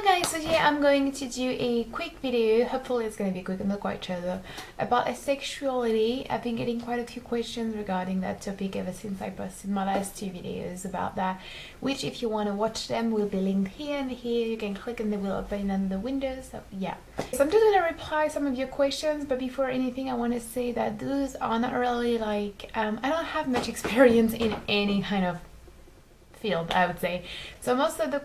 Hi guys, so yeah, I'm going to do a quick video, hopefully it's going to be quick, I'm not quite sure though, about asexuality. I've been getting quite a few questions regarding that topic ever since I posted my last two videos about that, which if you want to watch them will be linked here and here. You can click and they will open in the window, so yeah. So I'm just going to reply some of your questions, but before anything I want to say that those are not really like, I don't have much experience in any kind of field, I would say. So most of the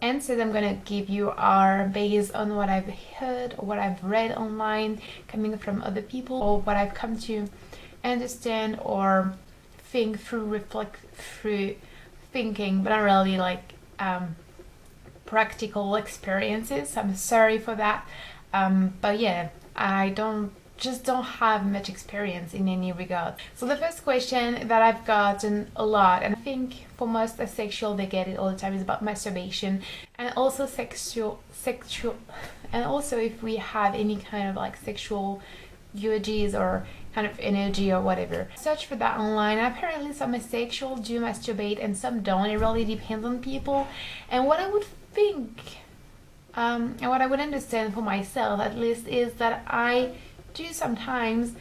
answers I'm gonna give you are based on what I've heard or what I've read online coming from other people, or what I've come to understand or think through, reflect through thinking, but not really like practical experiences. I'm sorry for that, but yeah, I don't have much experience in any regard. So the first question that I've gotten a lot, and I think for most asexual they get it all the time, is about masturbation and also sexual and also if we have any kind of like sexual urges or kind of energy or whatever. Search for that online. Apparently some asexual do masturbate and some don't. It really depends on people. And what I would think and what I would understand for myself at least is that I do sometimes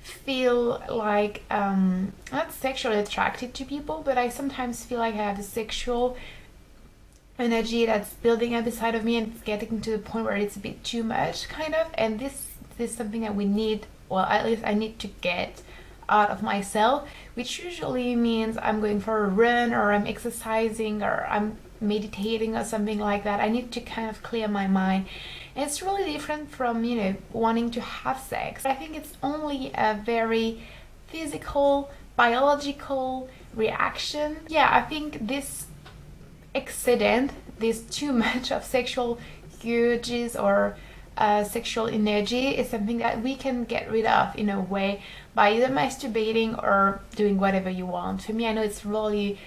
feel like not sexually attracted to people, but I sometimes feel like I have the sexual energy that's building up inside of me and it's getting to the point where it's a bit too much kind of, and this is something that we need, well at least I need to get out of myself, which usually means I'm going for a run or I'm exercising or I'm meditating or something like that. I need to kind of clear my mind. And it's really different from, you know, wanting to have sex. I think it's only a very physical, biological reaction. Yeah, I think this excedent, this too much of sexual urges or sexual energy is something that we can get rid of in a way by either masturbating or doing whatever you want. For me, I know it's really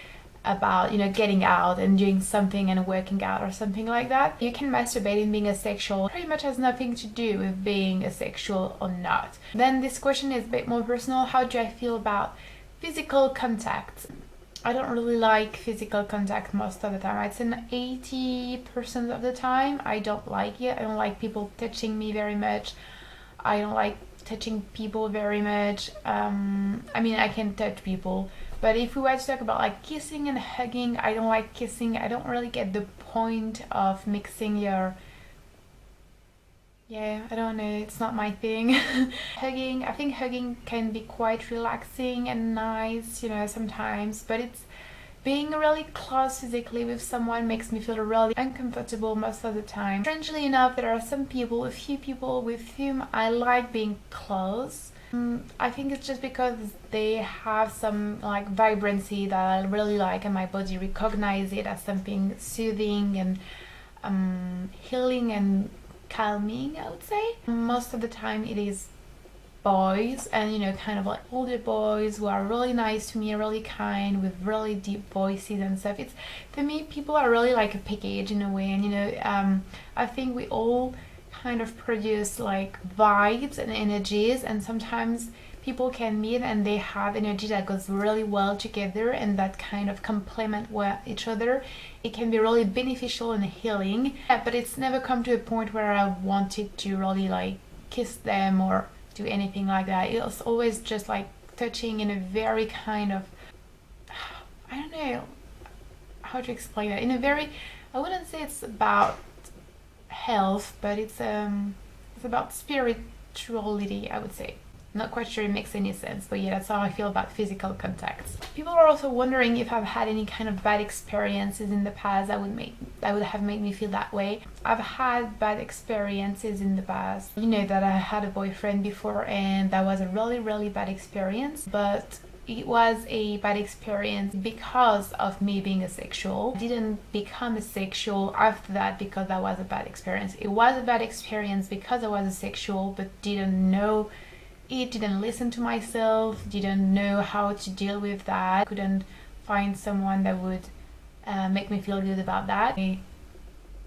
about, you know, getting out and doing something and working out or something like that. You can masturbate and being asexual pretty much has nothing to do with being asexual or not. Then this question is a bit more personal. How do I feel about physical contact? I don't really like physical contact most of the time. I'd say 80% of the time I don't like it. I don't like people touching me very much. I don't like touching people very much. I mean, I can touch people, but if we were to talk about like kissing and hugging, I don't like kissing. I don't really get the point of mixing your, yeah, I don't know, it's not my thing. Hugging, I think hugging can be quite relaxing and nice, you know, sometimes, but it's being really close physically with someone makes me feel really uncomfortable most of the time. Strangely enough, there are some people, a few people with whom I like being close. I think it's just because they have some like vibrancy that I really like and my body recognizes it as something soothing and healing and calming, I would say. Most of the time it is boys, and you know, kind of like older boys who are really nice to me, really kind, with really deep voices and stuff. It's, for me, people are really like a package in a way, and you know, I think we all kind of produce like vibes and energies, and sometimes people can meet and they have energy that goes really well together and that kind of complement each other. It can be really beneficial and healing, but it's never come to a point where I wanted to really like kiss them or do anything like that. It was always just like touching in a very kind of, I don't know how to explain that, in a very, I wouldn't say it's about health, but it's about spirituality, I would say. Not quite sure it makes any sense, but yeah, that's how I feel about physical contacts. People are also wondering if I've had any kind of bad experiences in the past that would have made me feel that way. I've had bad experiences in the past. You know that I had a boyfriend before, and that was a really bad experience, but it was a bad experience because of me being asexual. I didn't become asexual after that because that was a bad experience. It was a bad experience because I was asexual, but didn't know it, didn't listen to myself, didn't know how to deal with that, couldn't find someone that would make me feel good about that. I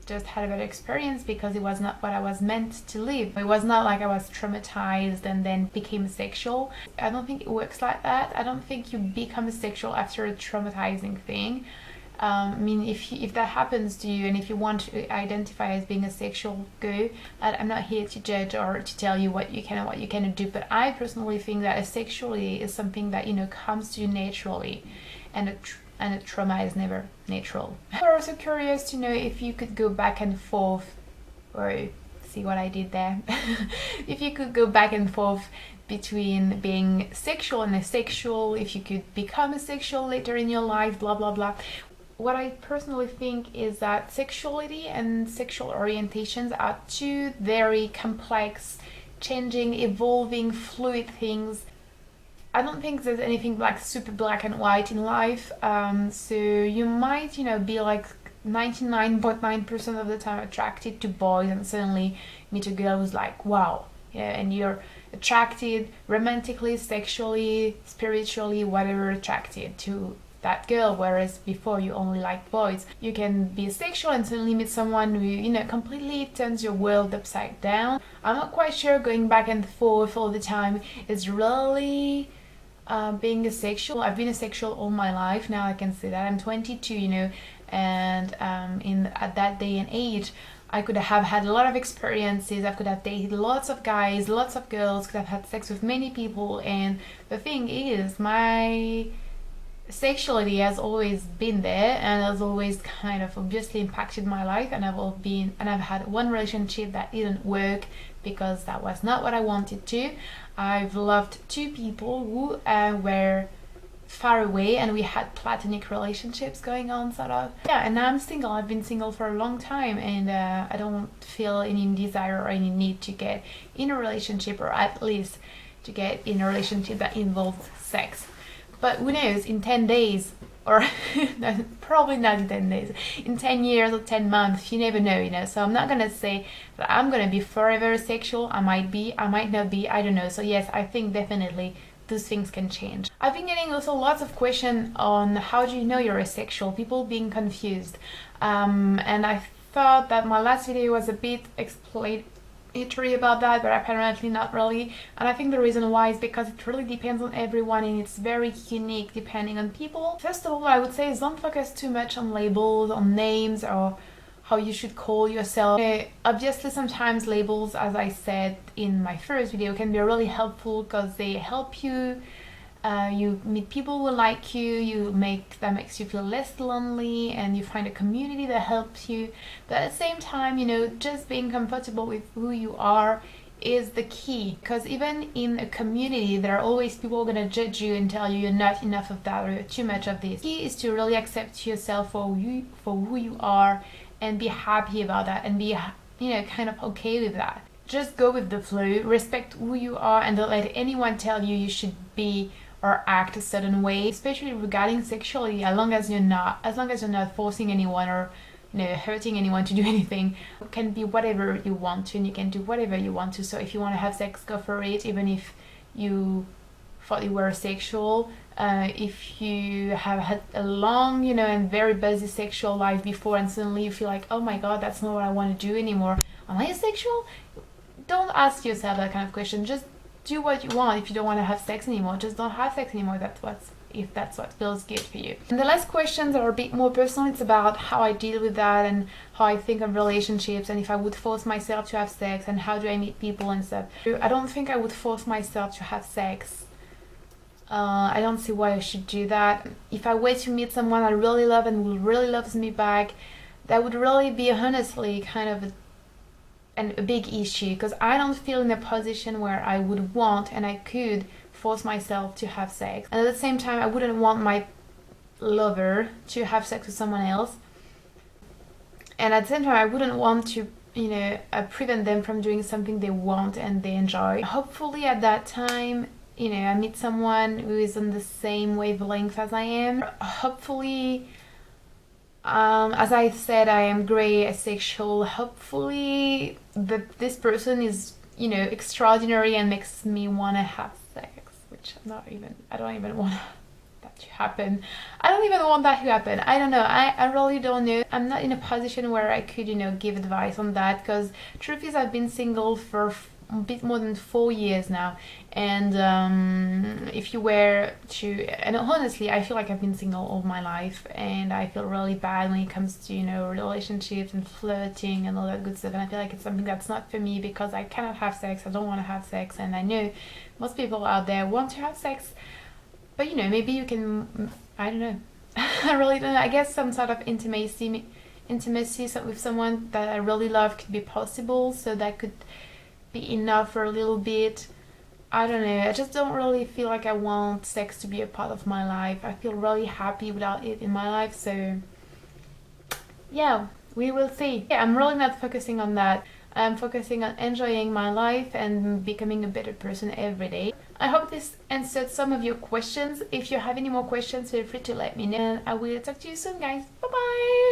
just had a bad experience because it was not what I was meant to live. It was not like I was traumatized and then became asexual. I don't think it works like that. I don't think you become asexual after a traumatizing thing. I mean, if that happens to you and if you want to identify as being asexual, go. I'm not here to judge or to tell you what you can and what you cannot do, but I personally think that asexuality is something that, comes to you naturally, and a trauma is never natural. I'm also curious to know if you could go back and forth, or see what I did there, if you could go back and forth between being sexual and asexual, if you could become asexual later in your life, blah blah blah. What I personally think is that sexuality and sexual orientations are two very complex, changing, evolving, fluid things. I don't think there's anything like super black and white in life. So you might, be like 99.9% of the time attracted to boys and suddenly meet a girl who's like, wow, and you're attracted romantically, sexually, spiritually, whatever, attracted to that girl, whereas before you only liked boys. You can be asexual and suddenly meet someone who, completely turns your world upside down. I'm not quite sure going back and forth all the time is really being asexual. I've been asexual all my life now, I can say that. I'm 22, and at that day and age, I could have had a lot of experiences. I could have dated lots of guys, lots of girls, could have had sex with many people, and the thing is, my sexuality has always been there and has always kind of obviously impacted my life, and I've had one relationship that didn't work because that was not what I wanted to. I've loved two people who were far away, and we had platonic relationships going on, sort of. Yeah, and now I'm single. I've been single for a long time, and I don't feel any desire or any need to get in a relationship, or at least to get in a relationship that involves sex. But who knows, in 10 days, or no, probably not in 10 days, in 10 years or 10 months, you never know, So I'm not gonna say that I'm gonna be forever sexual. I might be, I might not be, I don't know. So yes, I think definitely those things can change. I've been getting also lots of questions on how do you know you're asexual, people being confused. And I thought that my last video was a bit explanatory about that, but apparently not really. And I think the reason why is because it really depends on everyone, and it's very unique depending on people. First of all, I would say is don't focus too much on labels, on names, or how you should call yourself. Obviously sometimes labels, as I said in my first video, can be really helpful because they help you. You meet people who like you, that makes you feel less lonely, and you find a community that helps you. But at the same time, just being comfortable with who you are is the key, because even in a community there are always people going to judge you and tell you you're not enough of that or you're too much of this. The key is to really accept yourself for who you are, and be happy about that, and be kind of okay with that. Just go with the flow, respect who you are, and don't let anyone tell you should be or act a certain way, especially regarding sexuality. As long as you're not forcing anyone or hurting anyone to do anything. You can be whatever you want to, and you can do whatever you want to. So if you want to have sex, go for it, even if you thought you were sexual. If you have had a long, and very busy sexual life before, and suddenly you feel like, oh my god, that's not what I want to do anymore. Am I asexual? Don't ask yourself that kind of question. Just do what you want. If you don't want to have sex anymore, just don't have sex anymore. If that's what feels good for you. And the last questions are a bit more personal. It's about how I deal with that, and how I think of relationships, and if I would force myself to have sex, and how do I meet people and stuff. I don't think I would force myself to have sex. I don't see why I should do that. If I were to meet someone I really love and who really loves me back, that would really be honestly kind of a big issue, because I don't feel in a position where I would want and I could force myself to have sex. And at the same time, I wouldn't want my lover to have sex with someone else. And at the same time, I wouldn't want to prevent them from doing something they want and they enjoy. Hopefully at that time, I meet someone who is on the same wavelength as I am. Hopefully, as I said, I am grey asexual. Hopefully this person is, extraordinary and makes me want to have sex, which I don't even want that to happen. I don't even want that to happen. I don't know. I really don't know. I'm not in a position where I could, give advice on that, because truth is I've been single for a bit more than 4 years now. And if you were to, and honestly, I feel like I've been single all my life, and I feel really bad when it comes to, you know, relationships and flirting and all that good stuff. And I feel like it's something that's not for me because I cannot have sex, I don't want to have sex, and I know most people out there want to have sex, but you know, maybe you can, I don't know. I really don't know. I guess some sort of intimacy with someone that I really love could be possible, so that could be enough for a little bit. I don't know, I just don't really feel like I want sex to be a part of my life. I feel really happy without it in my life, so yeah, we will see. Yeah, I'm really not focusing on that. I'm focusing on enjoying my life and becoming a better person every day. I hope this answered some of your questions. If you have any more questions, feel free to let me know. And I will talk to you soon, guys. Bye bye!